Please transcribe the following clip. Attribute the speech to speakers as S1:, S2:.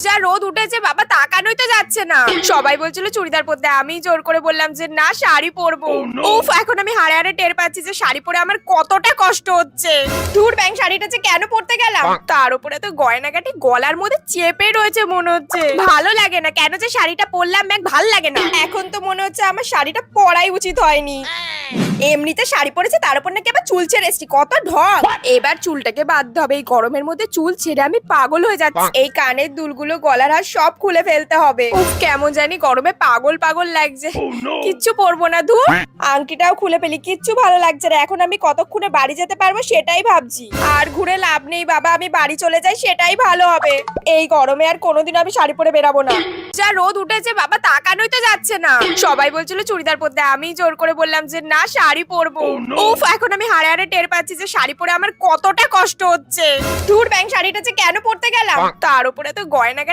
S1: যা রোদ উঠেছে বাবা, তাকানোই তো যাচ্ছে না। সবাই বলছিল চুড়িদার পরতে, আমি জোর করে বললাম যে না, শাড়ি পরবো। উফ, এখন আমি হাড়ে হাড়ে টের পাচ্ছি যে শাড়ি পরে আমার কতটা কষ্ট হচ্ছে। ধুর ব্যাং, শাড়িটা যে কেন পরতে গেলাম। তার উপরে তো গয়নাগাটি গলার মধ্যে চেপে রয়েছে মনে হচ্ছে। ভালো লাগে না, কেন যে শাড়িটা পরলাম ব্যাং, ভাল লাগে না। এখন তো মনে হচ্ছে আমার শাড়িটা পরাই উচিত হয়নি। এমনিতে শাড়ি পরেছে, তার উপর নাকি আবার চুল ছেড়ে এসছি, কত ঢং। এবার চুলটাকে বাঁধতে হবে, এই গরমের মধ্যে চুল ছেড়ে আমি পাগল হয়ে যাচ্ছি। এই কানের দুলগুলো, গলার হার সব খুলে ফেলতে হবে। উফ, কেমন জানি গরমে পাগল পাগল লাগছে। কিচ্ছু পরবো না, ধুর। আংটিটাও খুলে ফেলি, কিচ্ছু ভালো লাগছে না। এখন আমি কতক্ষণে বাড়ি যেতে পারবো সেটাই ভাবছি। আর ঘুরে লাভ নেই বাবা, আমি বাড়ি চলে যাই সেটাই ভালো হবে। এই গরমে আর কোনোদিন আমি শাড়ি পরে বেরাবো না। যা রোদ উঠেছে বাবা, তাকানোই তো যাচ্ছে না। সবাই বলছিল চুড়িদার পরতে, আমি জোর করে বললাম যে না, শাড়ি পরবো। উফ, এখন আমি হাড়ে হাড়ে টের পাচ্ছি যে শাড়ি পরে আমার কতটা কষ্ট হচ্ছে। ধুর ব্যাং, শাড়িটা যে কেন পরতে গেলাম। তার উপরে তো গয়নাগাটি